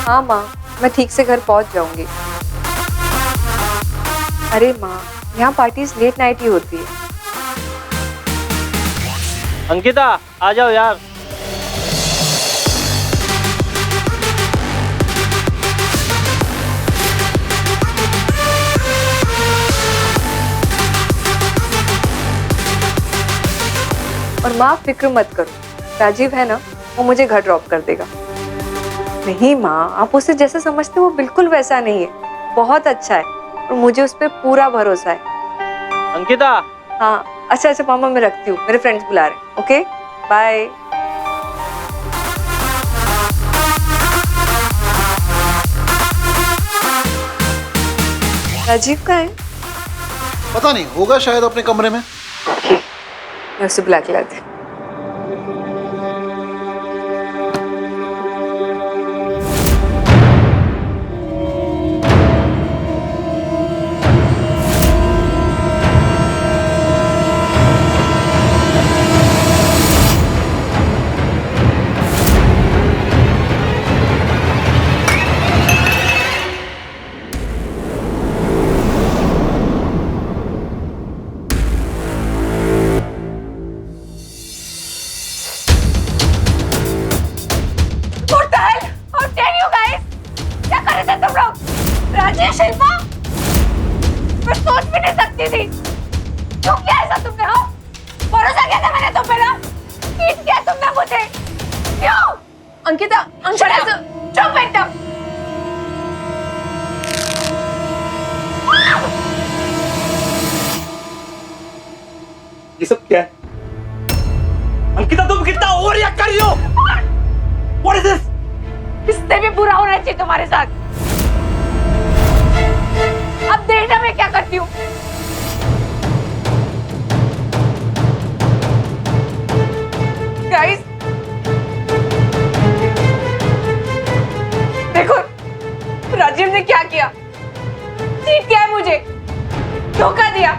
हाँ माँ, मैं ठीक से घर पहुँच जाऊंगी। अरे माँ, यहाँ पार्टीज लेट नाइट ही होती है। अंकिता आ जाओ यार। और माँ फिक्र मत करो, राजीव है ना, वो मुझे घर ड्रॉप कर देगा। नहीं माँ, आप उसे जैसे समझते हो वो बिल्कुल वैसा नहीं है, बहुत अच्छा है और मुझे उस पर पूरा भरोसा है। अंकिता। हाँ अच्छा अच्छा मामा, मैं रखती हूँ, मेरे फ्रेंड्स बुला रहे हैं। Okay bye. राजीव कहाँ है? पता नहीं, होगा शायद अपने कमरे में। मैं उसे बुला के लाती हूँ। शिल्पा, मैं सोच भी नहीं सकती थी। क्यों किया ऐसा तुमने? हाँ, भरोसा किया था मैंने तुम पे ना, चीट किया तुमने मुझे। क्यों? अंकिता, चुप एकदम। ये सब क्या है? अंकिता तुम कितना ओवर रिएक्ट कर रही हो? What is this? इससे भी बुरा होना चाहिए तुम्हारे साथ। अब देखना मैं क्या करती हूँ। गाइस, देखो राजीव ने क्या किया, चीट किया है मुझे, धोखा दिया,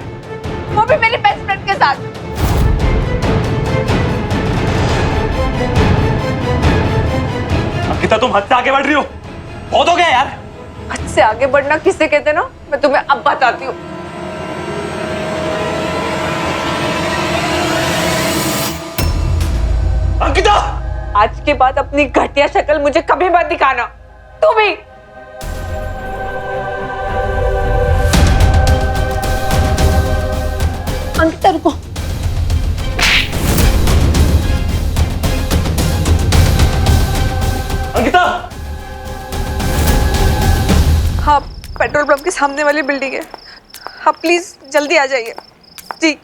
वो भी मेरी बेस्ट फ्रेंड के साथ। अंकिता तुम हद से आगे बढ़ रही हो, बहुत हो गया यार। हद से आगे बढ़ना किसे कहते ना, मैं तुम्हें अब बताती हूँ। अंकिता, आज के बाद अपनी घटिया शक्ल मुझे कभी मत दिखाना, तू भी। अंकिता रुको। अंकिता। हाँ, पेट्रोल पंप के सामने वाली बिल्डिंग है। हाँ प्लीज जल्दी आ जाइए जी।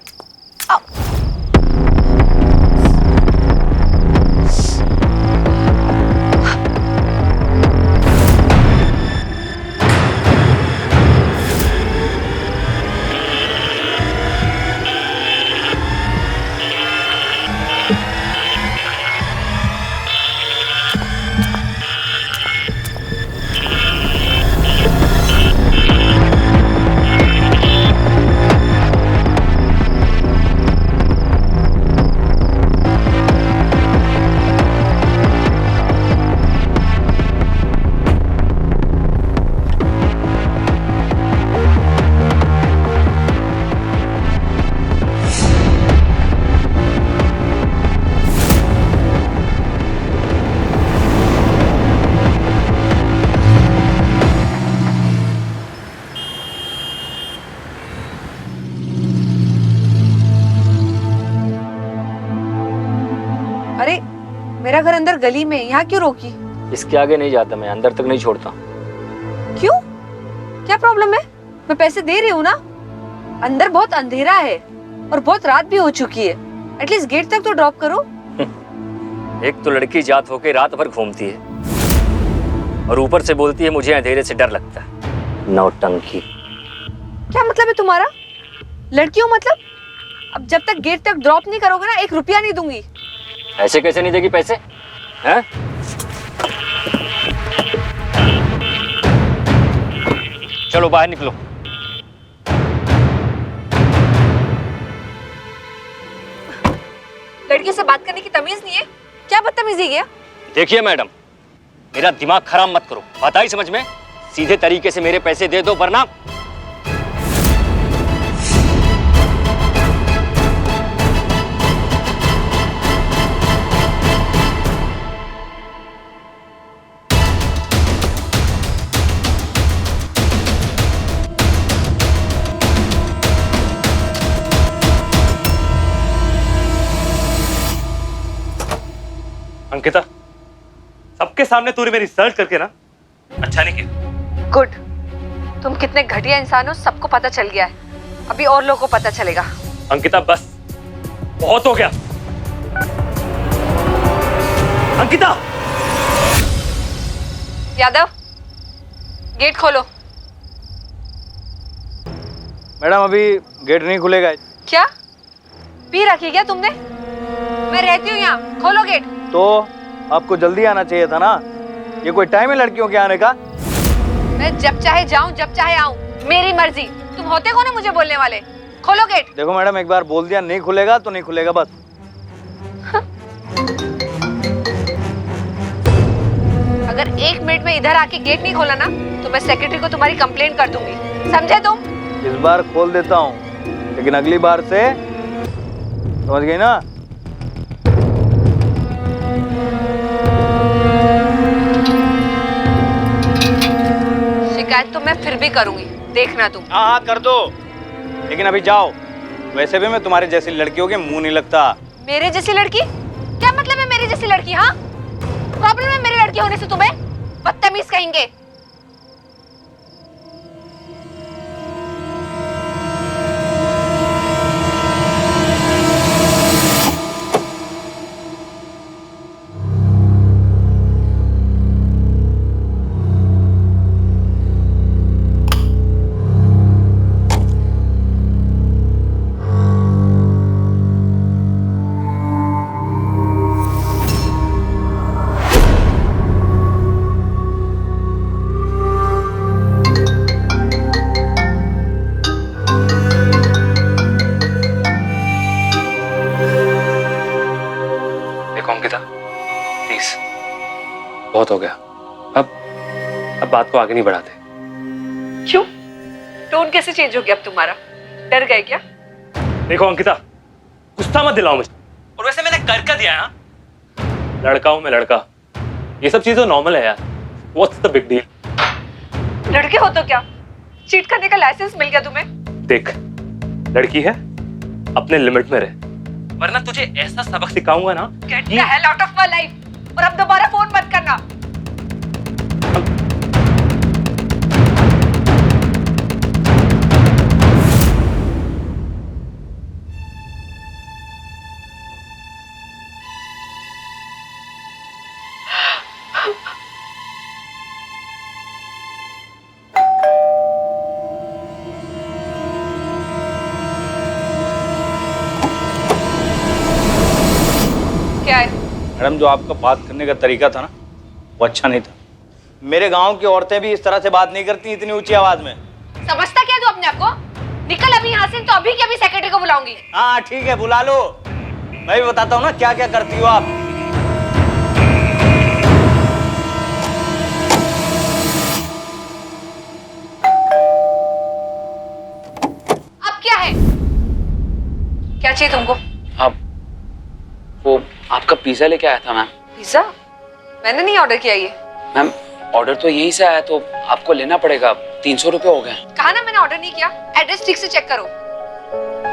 अरे मेरा घर अंदर गली में, यहाँ क्यों रोकी? इसके आगे नहीं जाता, मैं अंदर तक नहीं छोड़ता। क्यों? क्या प्रॉब्लम है? मैं पैसे दे रही हूँ ना। अंदर बहुत अंधेरा है और बहुत रात भी हो चुकी है, एटलीस्ट गेट तक तो ड्रॉप करो। एक तो लड़की जात होके रात भर घूमती है और ऊपर से बोलती है मुझे अंधेरे से डर लगता है। नौटंकी। क्या मतलब है तुम्हारा? लड़कियों मतलब? अब जब तक गेट तक ड्रॉप नहीं करोगे ना, 1 रुपया नहीं दूंगी। ऐसे कैसे नहीं देगी पैसे? हैं? चलो बाहर निकलो। लड़कियों से बात करने की तमीज नहीं है? क्या बदतमीजी है? देखिए मैडम, मेरा दिमाग खराब मत करो, बात आई समझ में? सीधे तरीके से मेरे पैसे दे दो वरना। अंकिता, सबके सामने तूने मेरी सर्च करके ना अच्छा नहीं किया। गुड, तुम कितने घटिया इंसान हो सबको पता चल गया है। अभी और लोगों को पता चलेगा। अंकिता बस, बहुत हो गया। अंकिता! यादव, गेट खोलो। मैडम अभी गेट नहीं खुलेगा। क्या पी रखी क्या तुमने? मैं रहती हूँ यहाँ, खोलो गेट। तो आपको जल्दी आना चाहिए था ना, ये कोई टाइम है लड़कियों के आने का? मैं जब चाहे जाऊँ जब चाहे आऊँ, मेरी मर्जी। तुम होते कौन है मुझे बोलने वाले? खोलो गेट। देखो मैडम, एक बार बोल दिया नहीं खुलेगा तो नहीं खुलेगा बस। अगर 1 मिनट में इधर आके गेट नहीं खोला ना तो मैं सेक्रेटरी को तुम्हारी कंप्लेंट कर दूंगी, समझे तुम? इस बार खोल देता हूँ, लेकिन अगली बार से समझ गई ना? शिकायत तो मैं फिर भी करूंगी, देखना तुम। हाँ हाँ कर दो, लेकिन अभी जाओ। वैसे भी मैं तुम्हारे जैसी लड़कियों के मुंह नहीं लगता। मेरे जैसी लड़की? क्या मतलब है मेरी जैसी लड़की? हाँ, प्रॉब्लम है मेरी लड़की होने से तुम्हें? बदतमीज कहेंगे। अंकिता प्लीज, बहुत हो गया। अब बात को आगे नहीं बढ़ाते। क्यों? टोन कैसे चेंज हो गया अब तुम्हारा? डर गए क्या? देखो अंकिता, गुस्सा मत दिलाओ मुझे। और वैसे मैंने कर दिया है। लड़का हूं मैं, लड़का। ये सब चीजें नॉर्मल है यार। What's the big deal? लड़के हो तो क्या, चीट करने का लाइसेंस मिल गया तुम्हें? देख, लड़की है, अपने लिमिट में रहे, वरना तुझे ऐसा सबक सिखाऊंगा ना। Get the hell out of my life! और अब दोबारा फोन मत करना। क्या है? मैडम जो आपका बात करने का तरीका था ना, वो अच्छा नहीं था। मेरे गांव की औरतें भी इस तरह से बात नहीं करती इतनी ऊंची आवाज में। समझता क्या तू अपने आप को? निकल अभी यहाँ से, तो अभी के अभी सेक्रेटरी को बुलाऊंगी। हाँ ठीक है, बुला लो। मैं भी बताता हूँ ना क्या क्या करती हो आप। अब क्या है? क्या चाहिए तुमको? अब वो आपका पिज्जा लेके आया था मैम। पिज्जा? मैंने नहीं ऑर्डर किया ये। मैम ऑर्डर तो यहीं से आया, तो आपको लेना पड़ेगा। 300 रुपए हो गए। कहा ना मैंने ऑर्डर नहीं किया। एड्रेस ठीक से चेक करो।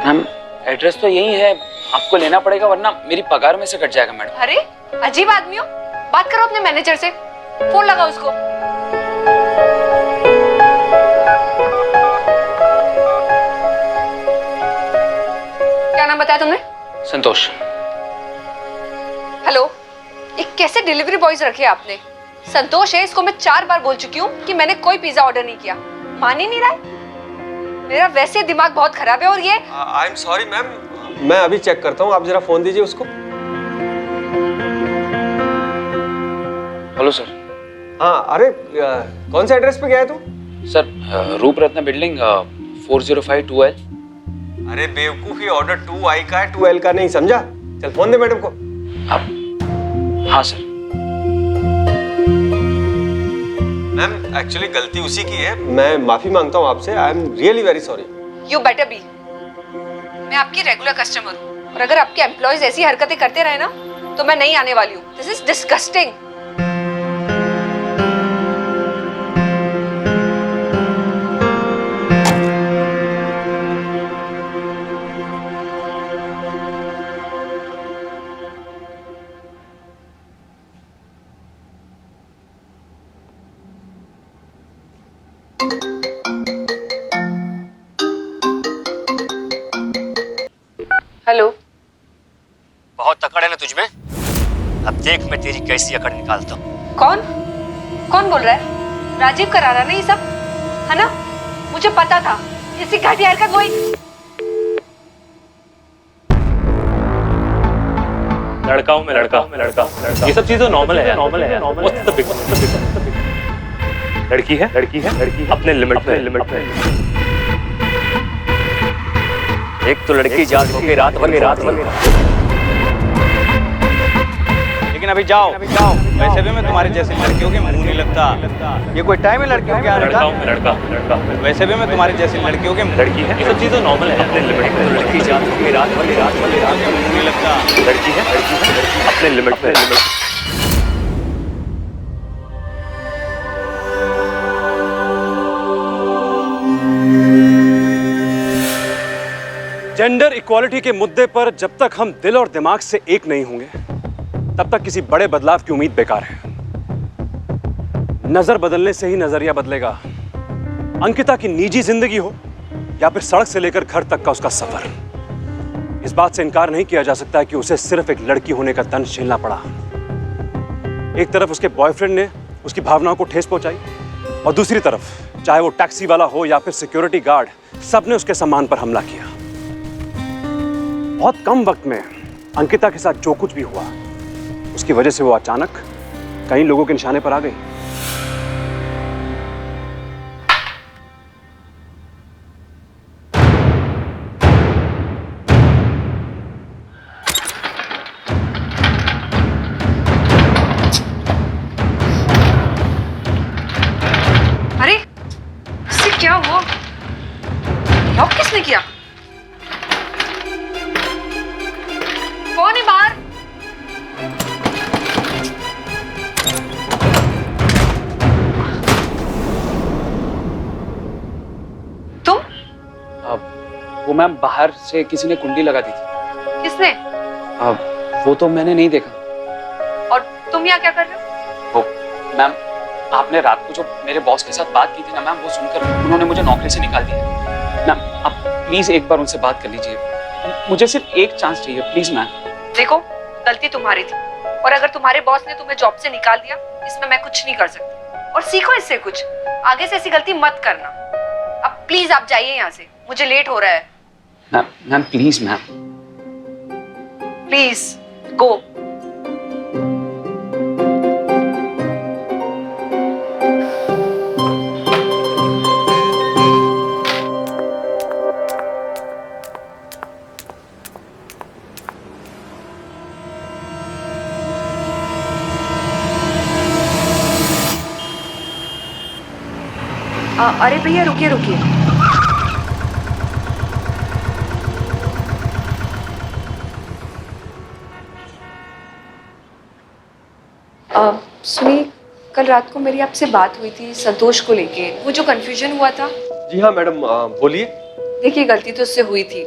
मैम एड्रेस तो यही है, आपको लेना पड़ेगा वरना मेरी पगार में से कट जाएगा मैडम। अरे अजीब आदमी हो, बात करो अपने मैनेजर से, फोन लगाओ उसको। क्या नाम बताया तुमने? संतोष। हेलो, ये कैसे डिलीवरी बॉयज रखे आपने? संतोष है, इसको मैं 4 बार बोल चुकी हूँ कि मैंने कोई पिज्जा ऑर्डर नहीं किया। मान ही नहीं रहा है। मेरा वैसे दिमाग बहुत खराब है और ये आई एम सॉरी मैम, मैं अभी चेक करता हूँ, आप जरा फोन दीजिए उसको। Hello sir. हाँ अरे कौन से एड्रेस पे गया है तू? सर रूप रत्न बिल्डिंग 405 2L। अरे बेवकूफी, ऑर्डर 2I का है, 2L का नहीं, समझा? चल फोन दे मैडम को। आप? हाँ सर। मैम एक्चुअली गलती उसी की है, मैं माफी मांगता हूँ आपसे। आई am really very sorry. You better be. मैं आपकी रेगुलर कस्टमर हूँ और अगर आपके एम्प्लॉयज ऐसी हरकतें करते रहे ना तो मैं नहीं आने वाली हूँ। This is disgusting. हेलो। बहुत अकड़ है ना तुझमें। अब देख मैं तेरी कैसी अकड़ निकालता हूँ। कौन कौन बोल रहा है? राजीव करा रहा ना ये सब, है ना? मुझे पता था इसी घटिया हरकत वही। लड़काओं में लड़का, ये सब चीजें नॉर्मल है, नॉर्मल है। What's the big deal? लड़की है अपने लिमिट पे। एक तो लड़की जात होके रात भर लेकिन अभी जाओ। वैसे भी मैं तुम्हारी जैसी लड़कियों के मुंह नहीं लगता। ये कोई टाइम है लड़कियों के आने का? लड़काओं में लड़का, वैसे भी मैं तुम्हारी जैसी लड़कियों के लड़की है, ये सब चीजें नॉर्मल है, अपने लिमिट पे। लड़की जात होके रात भर के मुंह नहीं लगता। लड़की है अपने लिमिट पे। जेंडर इक्वालिटी के मुद्दे पर जब तक हम दिल और दिमाग से एक नहीं होंगे तब तक किसी बड़े बदलाव की उम्मीद बेकार है। नजर बदलने से ही नजरिया बदलेगा। अंकिता की निजी जिंदगी हो या फिर सड़क से लेकर घर तक का उसका सफर, इस बात से इनकार नहीं किया जा सकता कि उसे सिर्फ एक लड़की होने का दंड झेलना पड़ा। एक तरफ उसके बॉयफ्रेंड ने उसकी भावनाओं को ठेस पहुंचाई और दूसरी तरफ चाहे वो टैक्सी वाला हो या फिर सिक्योरिटी गार्ड, सबने उसके सम्मान पर हमला किया। बहुत कम वक्त में अंकिता के साथ जो कुछ भी हुआ उसकी वजह से वो अचानक कई लोगों के निशाने पर आ गई। अरे इससे क्या हुआ? लॉक किसने किया? कौन है बाहर? तुम? वो मैम बाहर से किसी ने कुंडी लगा दी थी। किसने? वो तो मैंने नहीं देखा। और तुम यहाँ क्या कर रहे हो? वो मैम, आपने रात को जो मेरे बॉस के साथ बात की थी ना मैम, वो सुनकर उन्होंने मुझे नौकरी से निकाल दिया। मैम आप प्लीज एक बार उनसे बात कर लीजिए, मुझे सिर्फ एक चांस चाहिए प्लीज मैम। देखो, गलती तुम्हारी थी और अगर तुम्हारे बॉस ने तुम्हें जॉब से निकाल दिया इसमें मैं कुछ नहीं कर सकती। और सीखो इससे कुछ, आगे से ऐसी गलती मत करना। अब प्लीज आप जाइए यहाँ से, मुझे लेट हो रहा है। Ma'am please ma'am. Please go. अरे भैया रुकिए रुकिए। सुनिए, कल रात को मेरी आपसे बात हुई थी संतोष को लेके, वो जो कंफ्यूजन हुआ था। जी हाँ मैडम, बोलिए। देखिए, गलती तो उससे हुई थी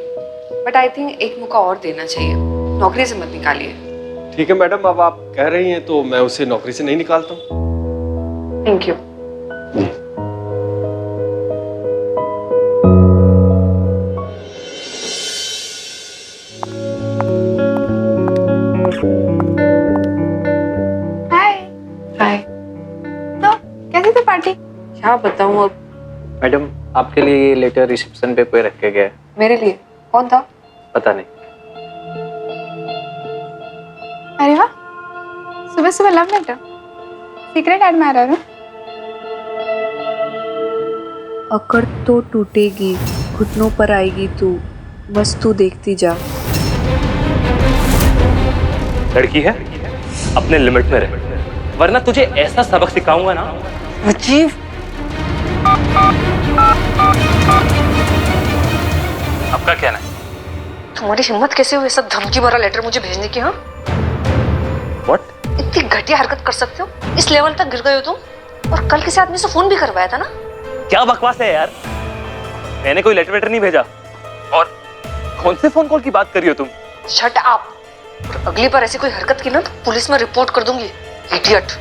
बट आई थिंक एक मौका और देना चाहिए। नौकरी से मत निकालिए। ठीक है मैडम, अब आप कह रही हैं तो मैं उसे नौकरी से नहीं निकालता हूँ। Thank you. क्या बताऊं अब। मैडम आपके लिए ये लेटर रिसेप्शन पे कोई रख के गया है। मेरे लिए? कौन था? पता नहीं। अरे वाह, सुबह सुबह लव लेटर। सीक्रेट एडमायरर हूँ। अकड़ तो टूटेगी, घुटनों पर आएगी तू, बस तू देखती जा। लड़की है अपने लिमिट में रह, वरना तुझे ऐसा सबक सिखाऊंगा ना राजीव, आपका कहना है? तुम्हारी हिम्मत कैसे हुई सब धमकी भरा लेटर मुझे भेजने की? हाँ, व्हाट? इतनी घटिया हरकत कर सकते हो? इस लेवल तक गिर गए हो तुम? और कल किसी आदमी से फोन भी करवाया था ना? क्या बकवास है यार, मैंने कोई लेटर वेटर नहीं भेजा। और कौन से फोन कॉल की बात कर रही हो तुम? Shut up. और अगली बार ऐसी कोई हरकत की ना तो पुलिस में रिपोर्ट कर दूंगी, इडियट।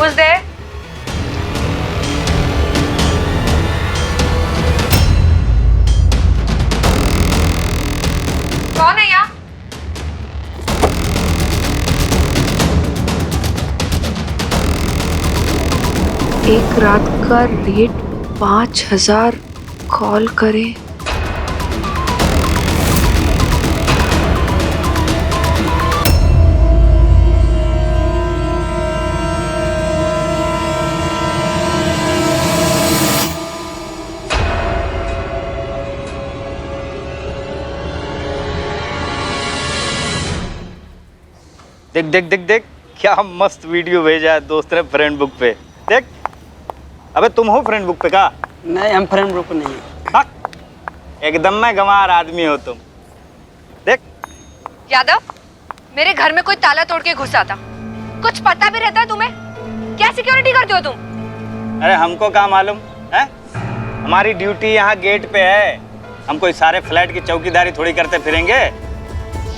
Who's there? कौन है यहाँ? एक रात का रेट 5000, कॉल करें। देख देख देख देख, क्या मस्त वीडियो भेजा है दोस्त ने फ्रेंड बुक पे। देख, अबे तुम हो फ्रेंड बुक पे का? नहीं, हम फ्रेंड ग्रुप नहीं है। एकदम में गंवार आदमी हो तुम। देख यादव, मेरे घर में कोई ताला तोड़ के घुसा था, कुछ पता भी रहता है तुम्हें? क्या सिक्योरिटी करते हो तुम? अरे हमको क्या मालूम है, हमारी ड्यूटी यहाँ गेट पे है। हम कोई सारे फ्लैट की चौकीदारी थोड़ी करते फिरेंगे।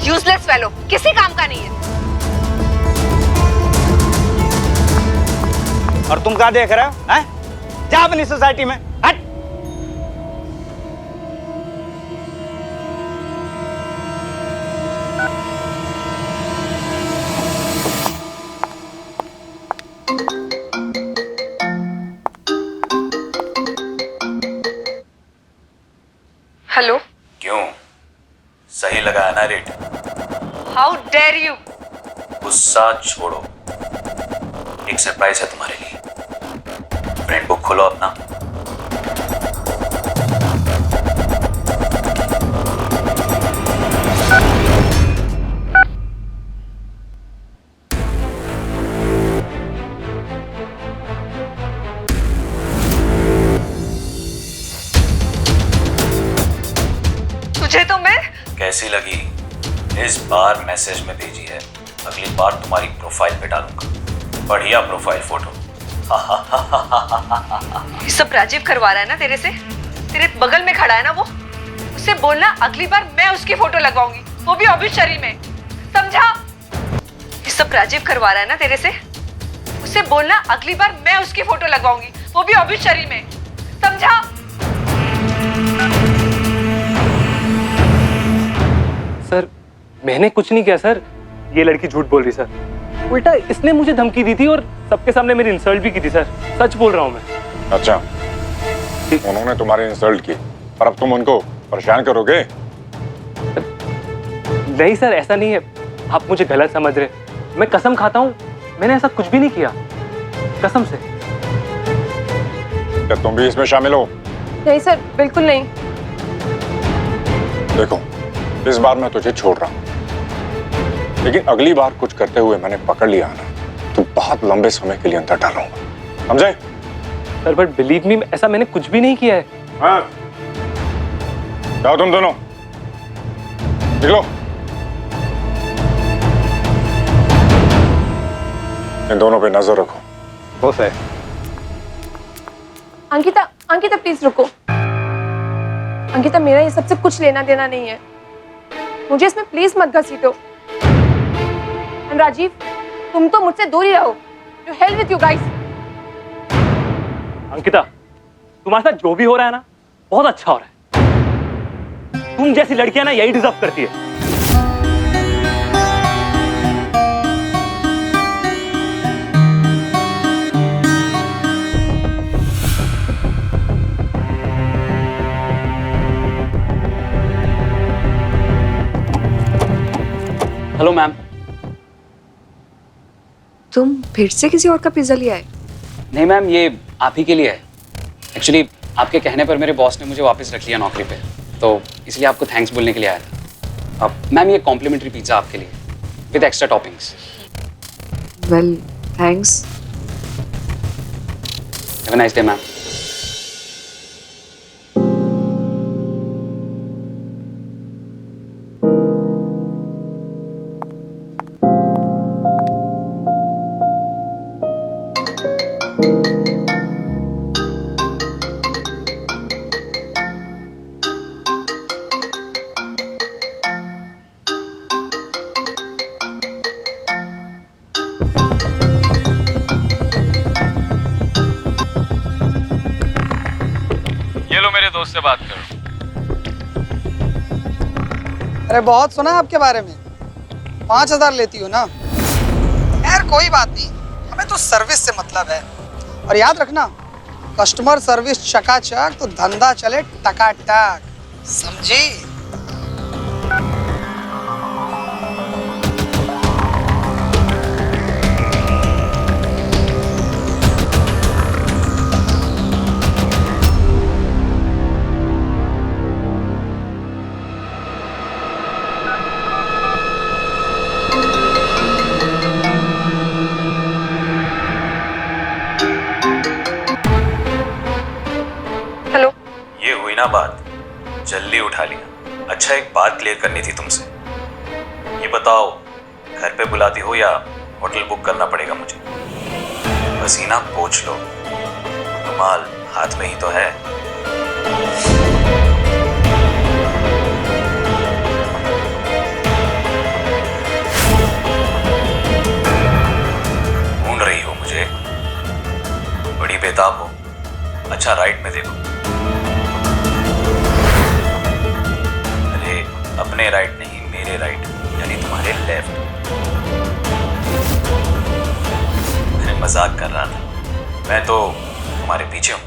यूजलेस फेलो, किसी काम का नहीं है। और तुम क्या देख रहे हो? हैं? जा अपनी सोसाइटी में, हट। हेलो, क्यों? सही लगा है ना रेट? How dare you. गुस्सा छोड़ो, एक सरप्राइज है तुम्हारे लिए। फ्रेंड बुक खोलो अपना। तुझे तो मैं कैसी लगी? इस बार मैसेज में भेजी है, अगली बार तुम्हारी प्रोफाइल पे डालूंगा। बढ़िया प्रोफाइल फोटो। ये सब राजीव करवा रहा है ना तेरे से? तेरे बगल में खड़ा है ना वो? उससे बोलना अगली बार मैं उसकी फोटो लगवाऊंगी, वो भी ऑब्वियसली में, समझा? ये सब राजीव करवा रहा है ना तेरे से? उससे बोलना अगली बार मैं उसकी फोटो लगवाऊंगी, वो भी ऑब्वियसली में, समझा? सर, मैंने कुछ नहीं किया सर। ये लड़की झूठ बोल रही सर। उल्टा इसने मुझे धमकी दी थी और सबके सामने मेरी इंसल्ट भी की थी सर। सच बोल रहा हूँ मैं। अच्छा, उन्होंने तुम्हारी इंसल्ट की और अब तुम उनको परेशान करोगे? नहीं सर, ऐसा नहीं है, आप मुझे गलत समझ रहे। मैं कसम खाता हूँ, मैंने ऐसा कुछ भी नहीं किया, कसम से। क्या तुम भी इसमें शामिल हो? नहीं सर, बिल्कुल नहीं। देखो, इस बार मैं तुझे छोड़ रहा हूँ, लेकिन अगली बार कुछ करते हुए मैंने पकड़ लिया ना तो बहुत लंबे समय के लिए अंदर डालूंगा, समझे? सर बट बिलीव मी, ऐसा मैंने कुछ भी नहीं किया है। हाँ, जाओ तुम दोनों, निकलो। इन दोनों पे नजर रखो। हो सर। अंकिता, अंकिता प्लीज रुको। अंकिता, मेरा ये सबसे कुछ लेना देना नहीं है, मुझे इसमें प्लीज मत घसीटो। एंड राजीव, तुम तो मुझसे दूर ही रहो। To hell with you guys. Ankita, तुम्हारे साथ जो भी हो रहा है ना, बहुत अच्छा हो रहा है। तुम जैसी लड़कियां ना यही डिजर्व करती है। Hello ma'am. तुम फिर से किसी और का पिज्जा लिया है? नहीं मैम, ये आप ही के लिए है। एक्चुअली आपके कहने पर मेरे बॉस ने मुझे वापस रख लिया नौकरी पे, तो इसलिए आपको थैंक्स बोलने के लिए आया था। अब मैम, ये कॉम्प्लीमेंट्री पिज्जा आपके लिए with extra toppings. Well, thanks. Have a nice day ma'am. ये लो, मेरे दोस्त से बात करो। अरे बहुत सुना आपके बारे में, 5,000 लेती हो ना। यार कोई बात नहीं, हमें तो सर्विस से मतलब है। और याद रखना, कस्टमर सर्विस चकाचक तो धंधा चले टकाटक, समझी? ये हुई ना बात, जल्दी उठा लिया। अच्छा, एक बात क्लियर करनी थी तुमसे। ये बताओ, घर पे बुलाती हो या होटल बुक करना पड़ेगा मुझे? पसीना पोंछ लो, रुमाल हाथ में ही तो है। ढूंढ रही हो मुझे? बड़ी बेताब हो। अच्छा, राइट में देखो। अपने राइट नहीं, मेरे राइट, यानी तुम्हारे लेफ्ट। मैं मजाक कर रहा था, मैं तो तुम्हारे पीछे हूं।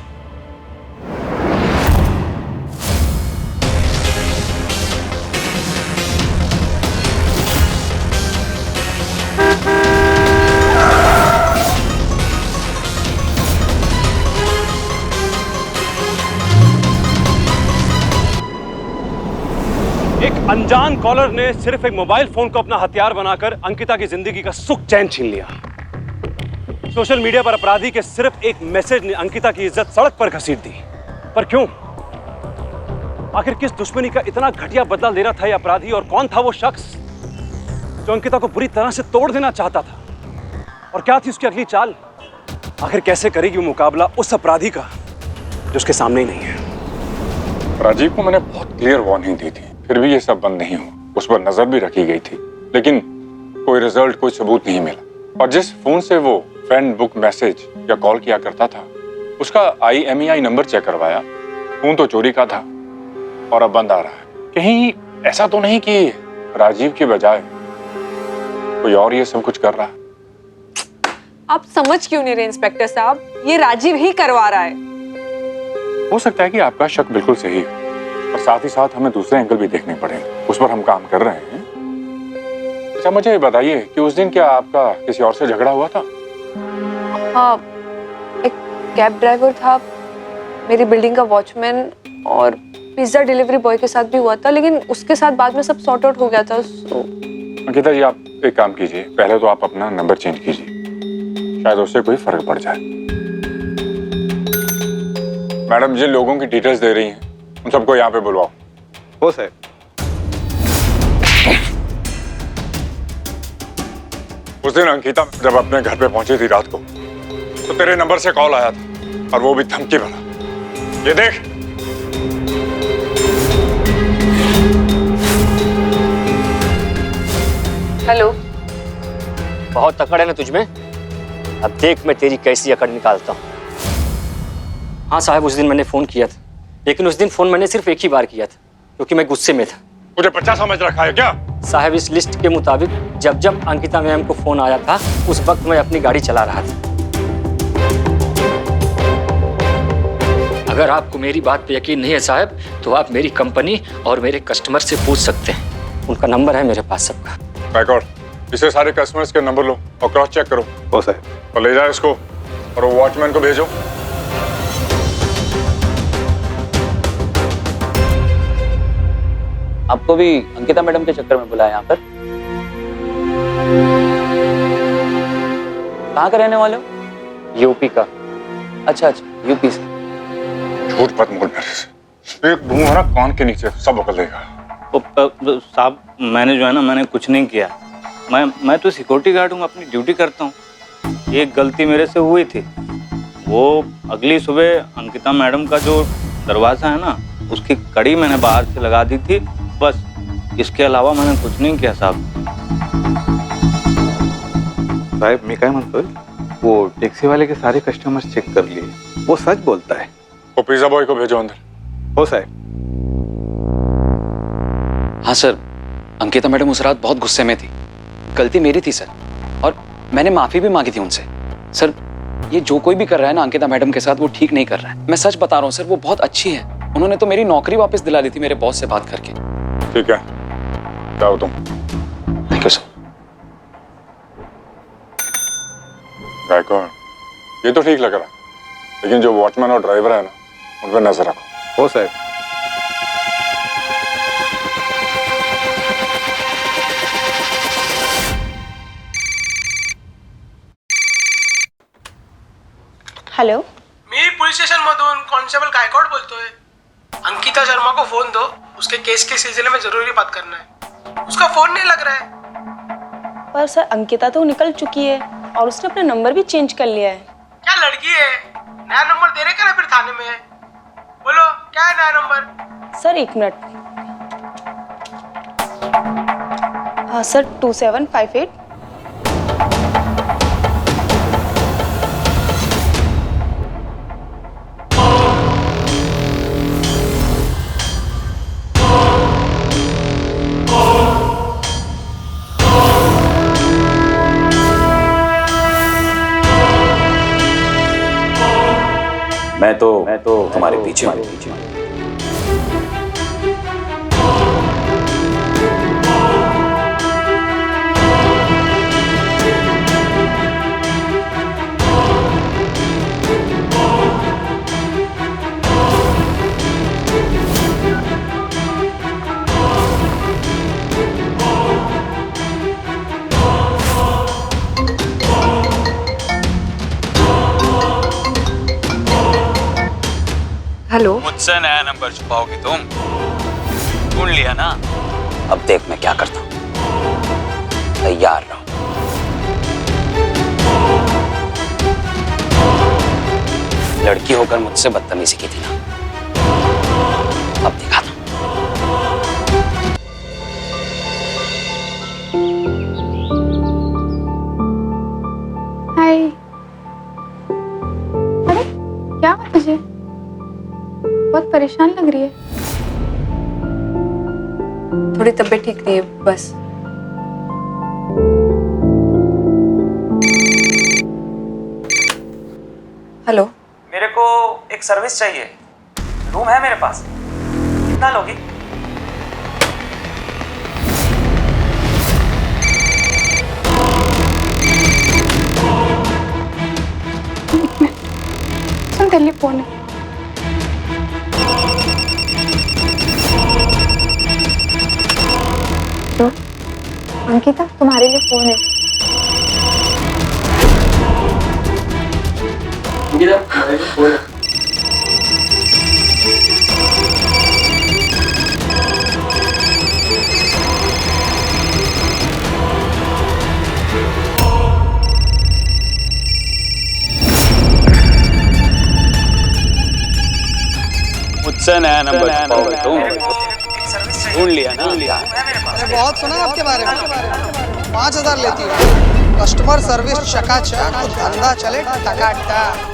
एक अनजान कॉलर ने सिर्फ एक मोबाइल फोन को अपना हथियार बनाकर अंकिता की जिंदगी का सुख चैन छीन लिया। सोशल मीडिया पर अपराधी के सिर्फ एक मैसेज ने अंकिता की इज्जत सड़क पर घसीट दी। पर क्यों? आखिर किस दुश्मनी का इतना घटिया बदला ले रहा था यह अपराधी, और कौन था वो शख्स जो अंकिता को बुरी तरह से तोड़ देना चाहता था? और क्या थी उसकी अगली चाल? आखिर कैसे करेगी वो मुकाबला उस अपराधी का जो उसके सामने ही नहीं है? राजीव को मैंने बहुत क्लियर वार्निंग दी थी, फिर भी ये सब बंद नहीं हुआ। उस पर नजर भी रखी गई थी, लेकिन कोई रिजल्ट, कोई सबूत नहीं मिला। और जिस फोन से वो फ्रेंड बुक मैसेज या कॉल किया करता था, उसका IMEI नंबर चेक करवाया, फोन तो चोरी का था और अब बंद आ रहा है। कहीं ऐसा तो नहीं कि राजीव की बजाय कोई और ये सब कुछ कर रहा है? आप समझ क्यों नहीं रहे इंस्पेक्टर साहब? ये राजीव ही करवा रहा है। हो सकता है कि आपका शक बिल्कुल सही है, और साथ ही साथ हमें दूसरे एंगल भी देखने पड़ेंगे। उस पर हम काम कर रहे हैं। अच्छा, मुझे बताइए कि उस दिन क्या आपका किसी और से झगड़ा हुआ था? हाँ, एक कैब ड्राइवर था, मेरी बिल्डिंग का वॉचमैन और पिज्जा डिलीवरी बॉय के साथ भी हुआ था, लेकिन उसके साथ बाद में सब सॉर्ट आउट हो गया था। अंकिता जी, आप एक काम कीजिए, पहले तो आप अपना नंबर चेंज कीजिए, शायद उससे कोई फर्क पड़ जाए। मैडम, जिन लोगों की डिटेल्स दे रही हैं उन सबको यहाँ पे बुलवाओ। हो सर। उस दिन अंकिता जब अपने घर पे पहुंची थी रात को तो तेरे नंबर से कॉल आया था, और वो भी धमकी भरा। ये देख। हेलो। बहुत अकड़ है ना तुझमें, अब देख मैं तेरी कैसी अकड़ निकालता हूँ। हाँ साहब, उस दिन मैंने फोन किया था, लेकिन उस दिन फोन मैंने सिर्फ एक ही बार किया था क्योंकि मैं गुस्से में था। मुझे बच्चा समझ रखा है क्या? साहब, इस लिस्ट के मुताबिक जब जब अंकिता मैम को फोन आया था उस वक्त मैं अपनी गाड़ी चला रहा था। अगर आपको मेरी बात पे यकीन नहीं है साहब, तो आप मेरी कंपनी और मेरे कस्टमर से पूछ सकते हैं, उनका नंबर है मेरे पास सबका। बैकआउट, इसे सारे कस्टमर्स के नंबर लो और क्रॉस चेक करो। हो सर। और ले जाओ इसको और वो वॉचमैन को भेजो। आपको भी अंकिता मैडम के चक्कर में बुलाया यहाँ पर? कहाँ का रहने वाले हो? यूपी का। अच्छा अच्छा, यूपी से। झूठ मत बोल मेरे से, एक दूंगा ना कान के नीचे, सब बकल देगा। साहब मैंने जो है ना, मैंने कुछ नहीं किया। मैं तो सिक्योरिटी गार्ड हूँ, अपनी ड्यूटी करता हूँ। एक गलती मेरे से हुई थी, वो अगली सुबह अंकिता मैडम का जो दरवाज़ा है ना, उसकी कड़ी मैंने बाहर से लगा दी थी, बस। इसके अलावा मैंने कुछ नहीं किया साहब। साहब मी काय म्हणतोय, वो टैक्सी वाले के सारे कस्टमर्स चेक कर लिए, वो सच बोलता है। वो पिज्जा बॉय को भेजो अंदर। हो साहब। हाँ सर, अंकिता मैडम उस रात बहुत गुस्से में थी। गलती मेरी थी सर, और मैंने माफी भी मांगी थी उनसे। सर, ये जो कोई भी कर रहा है ना अंकिता मैडम के साथ, वो ठीक नहीं कर रहा है। मैं सच बता रहा हूँ सर, वो बहुत अच्छी है। उन्होंने तो मेरी नौकरी वापस दिला दी थी मेरे बॉस से बात करके। ठीक है, जाओ तुम। Thank you sir. बैकआउट, ये तो ठीक लग रहा है, लेकिन जो वॉचमैन और ड्राइवर है ना, उन पर नजर रखो। हो साहब। हॅलो, मी पोलीस स्टेशन मधून कॉन्स्टेबल गायकवाड बोलतोय। अंकिता शर्मा को फोन दो, उसके केस के सिलसिले में जरूरी बात करना है। उसका फोन नहीं लग रहा है। पर सर अंकिता तो निकल चुकी है और उसने अपना नंबर भी चेंज कर लिया है। क्या लड़की है, नया नंबर दे रहे क्या फिर थाने में? बोलो क्या है नया नंबर? सर एक मिनट। हाँ सर, 2758। मैं तो तुम्हारे पीछे हूँ। हेलो। मुझसे नया नंबर छुपाओगी तुम? ढूंढ लिया ना? अब देख मैं क्या करता हूँ, तैयार रहो। लड़की होकर मुझसे बदतमीजी की थी ना, अब दिखाता हूँ। हाय। अरे क्या हुआ तुझे? बहुत परेशान लग रही है। थोड़ी तबीयत ठीक नहीं है बस। हेलो। मेरे को एक सर्विस चाहिए, रूम है मेरे पास, कितना लोगी? सुन, टेलीफोन है। तो अंकिता, तुम्हारे लिए फोन है। मुझसे नया नंबर छुपाओगे तुम? ढूंढ लिया ना? अरे बहुत सुना आपके बारे में। 5,000 लेती हो, कस्टमर सर्विस चकाचक, तो धंधा चले टकाटक।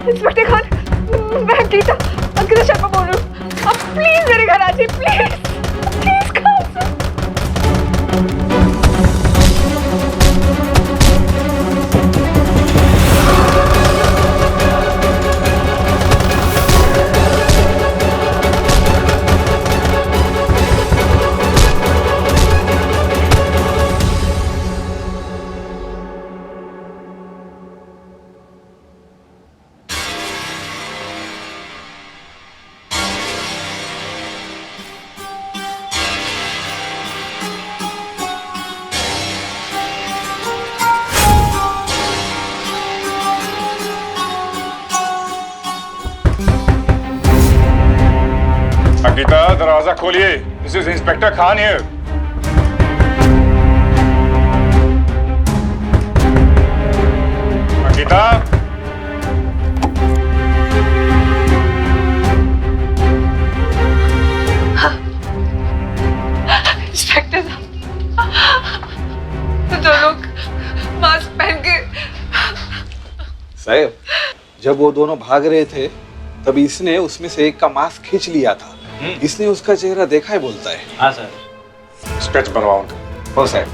इंस्पेक्टर खान, मैं अंकिता शर्मा बोल रही हूँ। आप प्लीज मेरे घर आ जाइए, please please Khan sir. Ankita, दरवाजा खोलिए। This is inspector Khan here. Ankita, inspector दो लोग मास्क पहन के। साहब, जब वो दोनों भाग रहे थे तब इसने उसमें से एक का मास्क खींच लिया था। इसने उसका चेहरा देखा है बोलता है। हाँ सर। स्केच बनवाऊं तो? हो साहब।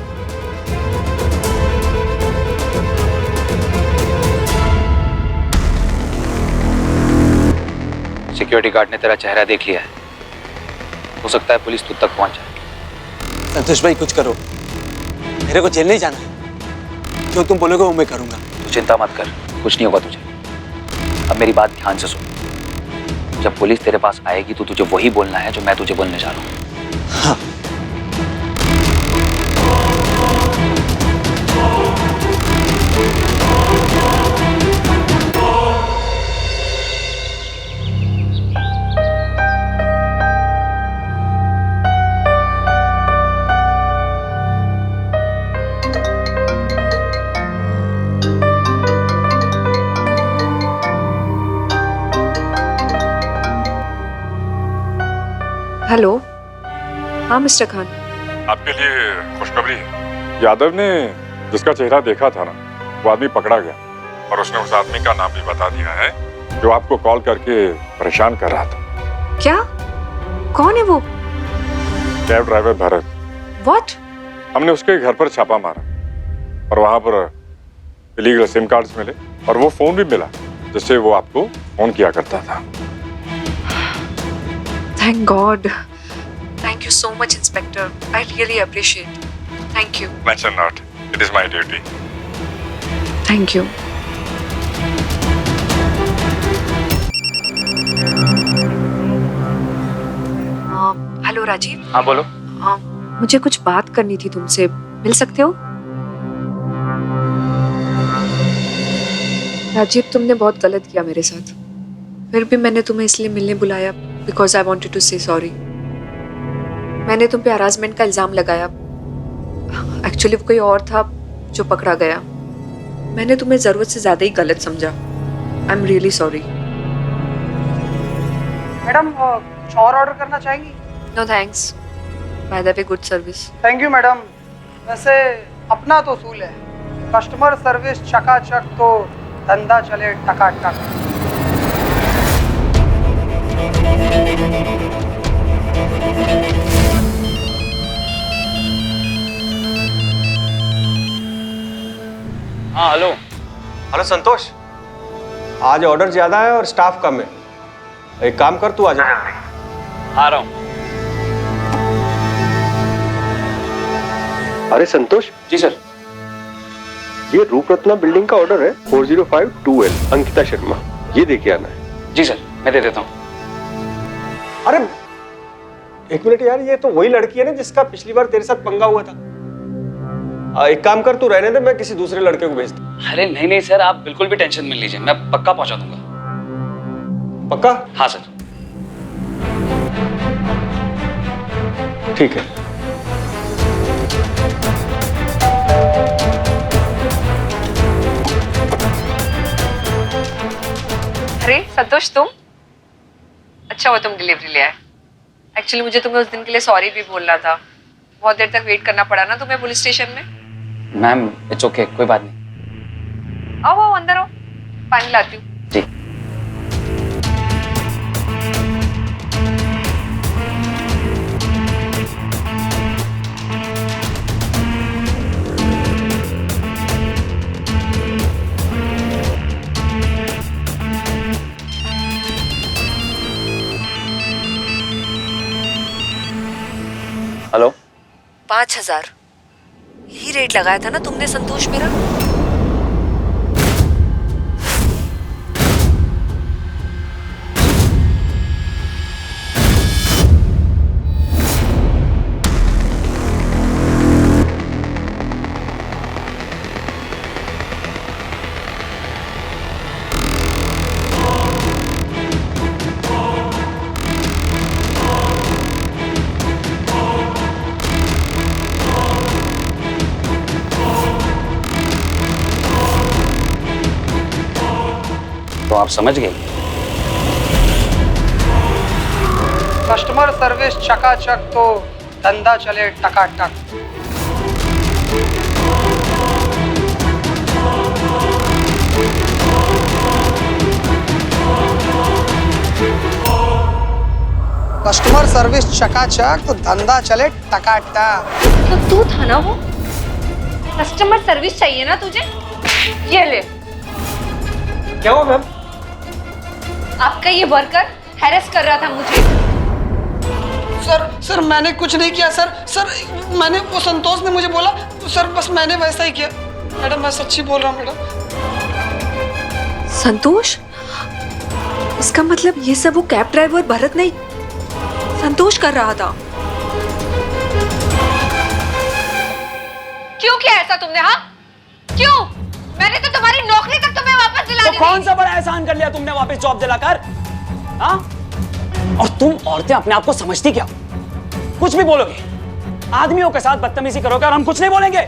सिक्योरिटी गार्ड ने तेरा चेहरा देख लिया है। हो सकता है पुलिस तुझ तक पहुंच जाए। संतोष भाई, कुछ करो, मेरे को जेल नहीं जाना है। जो तुम बोलोगे वो मैं करूंगा। तू चिंता मत कर, कुछ नहीं होगा तुझे। अब मेरी बात ध्यान से सुन। जब पुलिस तेरे पास आएगी तो तुझे वही बोलना है जो मैं तुझे बोलने जा रहा हूँ। हाँ। हेलो। हाँ मिस्टर खान। आपके लिए खुशखबरी है। यादव ने जिसका चेहरा देखा था ना, वो आदमी पकड़ा गया और उसने उस आदमी का नाम भी बता दिया है जो आपको कॉल करके परेशान कर रहा था। क्या? कौन है वो? Cab driver Bharat. व्हाट? हमने उसके घर पर छापा मारा और वहां पर इलीगल सिम कार्ड्स मिले और वो फोन भी मिला जिससे वो आपको फोन किया करता था। Thank God. Thank you so much, Inspector. I really appreciate. Thank you. Mention not. It is my duty. Thank you. Hello Rajiv. हाँ बोलो। मुझे कुछ बात करनी थी तुमसे, मिल सकते हो? राजीव, तुमने बहुत गलत किया मेरे साथ, फिर भी मैंने तुम्हें इसलिए मिलने बुलाया बिकॉज आई वॉन्टेड टू से सॉरी। मैंने तुम पे हरासमेंट का इल्जाम लगाया, एक्चुअली वो कोई और था जो पकड़ा गया। मैंने तुम्हें जरूरत से ज्यादा ही गलत समझा। I am really sorry. Madam कुछ और ऑर्डर करना चाहेंगी? No thanks, by the way good service. Thank you madam. वैसे अपना तो उसूल है, कस्टमर सर्विस चकाचक तो धंधा चले टकाटक। हाँ हेलो। हेलो संतोष, आज ऑर्डर ज्यादा है और स्टाफ कम है। एक काम कर, तू आ जा। आ रहा हूँ। अरे संतोष। जी सर। ये रूपरत्ना बिल्डिंग का ऑर्डर है 4052L, अंकिता शर्मा। ये देके आना है। जी सर, मैं दे देता हूँ। अरे एक मिनट यार, ये तो वही लड़की है ना जिसका पिछली बार तेरे साथ पंगा हुआ था। एक काम कर, तू रहने दे, मैं किसी दूसरे लड़के को भेज दूँ। अरे नहीं नहीं सर, आप बिल्कुल भी टेंशन मत लीजिए, मैं पक्का पहुंचा दूंगा। पक्का? हाँ सर। ठीक है। अरे संतोष, तुम? अच्छा हुआ तुम डिलीवरी ले आए। एक्चुअली मुझे तुम्हें उस दिन के लिए सॉरी भी बोलना था, बहुत देर तक वेट करना पड़ा ना तुम्हें पुलिस स्टेशन में। मैम इट्स ओके, कोई बात नहीं। आओ आओ अंदर आओ, पानी लाती हूँ। जी। हेलो। 5000 यही रेट लगाया था ना तुमने संतोष मेरा? तो आप समझ गए। कस्टमर सर्विस चकाचक तो धंधा चले टकाटक। कस्टमर सर्विस चकाचक तो धंधा चले टकाटक। तो तू था ना वो? कस्टमर सर्विस चाहिए ना तुझे? ये ले। क्या हुआ मैम? आपका ये वर्कर हैरेस कर रहा था मुझे। सर मैंने कुछ नहीं किया सर। मैंने, वो संतोष ने मुझे बोला सर, बस मैंने वैसा ही किया। मैडम मैं सच्ची बोल रहा हूँ मैडम। संतोष? इसका मतलब ये सब वो कैब ड्राइवर भरत नहीं, संतोष कर रहा था। क्यों किया ऐसा तुमने? हाँ क्यों? मैंने तो तुम्हारी नौकरी तक तुम्हें वापस दिला दी। तो कौन सा बड़ा एहसान कर लिया तुमने वापस जॉब दिलाकर? हाँ? और तुम औरतें अपने आप को समझती क्या? कुछ भी बोलोगे, आदमियों के साथ बदतमीजी करोगे और हम कुछ नहीं बोलेंगे।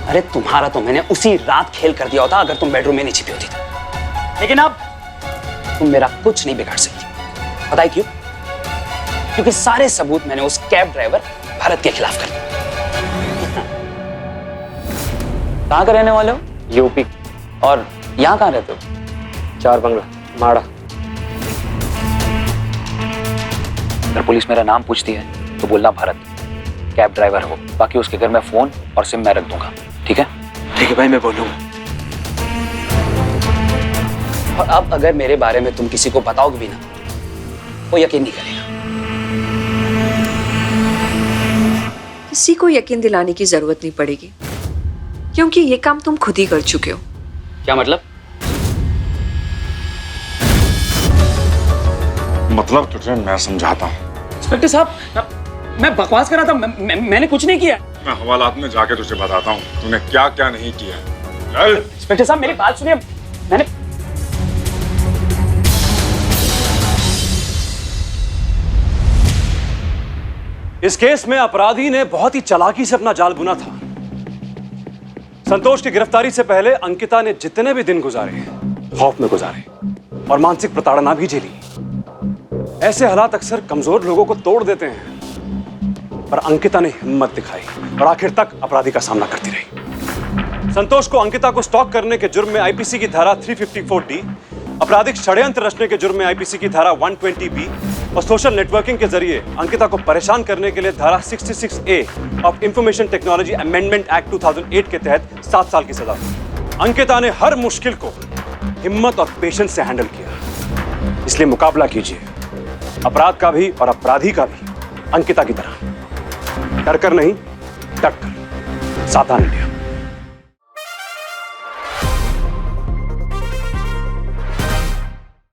अरे तुम्हारा तो मैंने उसी रात खेल कर दिया होता अगर तुम बेडरूम में नहीं छिपी होती तो। लेकिन अब तुम मेरा कुछ नहीं बिगाड़ सकती। पता है क्यों? क्योंकि सारे सबूत मैंने उस कैब ड्राइवर भरत के खिलाफ कर दिए। कहाँ का रहने वाले हो? यूपी। और यहाँ कहाँ रहते हो? 4 बंगला, माड़ा। अगर पुलिस मेरा नाम पूछती है तो बोलना भरत, कैब ड्राइवर हो। बाकी उसके घर में फोन और सिम मैं रख दूंगा, ठीक है? ठीक है भाई, मैं बोलूंगा। और अब अगर मेरे बारे में तुम किसी को बताओगे भी ना, वो यकीन नहीं करेगा। किसी को यकीन दिलाने की जरूरत नहीं पड़ेगी, क्योंकि ये काम तुम खुद ही कर चुके हो। क्या मतलब? मतलब तुझे मैं समझाता हूँ। इंस्पेक्टर साहब, मैं बकवास कर रहा था, मैंने कुछ नहीं किया। मैं हवालात में जाके तुझे बताता हूँ तूने क्या क्या नहीं किया। चल। इंस्पेक्टर साहब, मेरी बात सुनिए। मैंने इस केस में अपराधी ने बहुत ही चालाकी से अपना जाल बुना था। संतोष की गिरफ्तारी से पहले अंकिता ने जितने भी दिन गुजारे खौफ में गुजारे और मानसिक प्रताड़ना भी झेली। ऐसे हालात अक्सर कमजोर लोगों को तोड़ देते हैं, पर अंकिता ने हिम्मत दिखाई और आखिर तक अपराधी का सामना करती रही। संतोष को अंकिता को स्टॉक करने के जुर्म में आईपीसी की धारा 354D, आपराधिक षड्यंत्र रचने के जुर्म में आईपीसी की धारा 120B और सोशल नेटवर्किंग के जरिए अंकिता को परेशान करने के लिए धारा 66A of information technology amendment act 2008 के तहत 7 साल की सजा। अंकिता ने हर मुश्किल को हिम्मत और पेशेंस से हैंडल किया। इसलिए मुकाबला कीजिए अपराध का भी और अपराधी का भी अंकिता की तरह, डर कर नहीं, डट कर। सावधान इंडिया।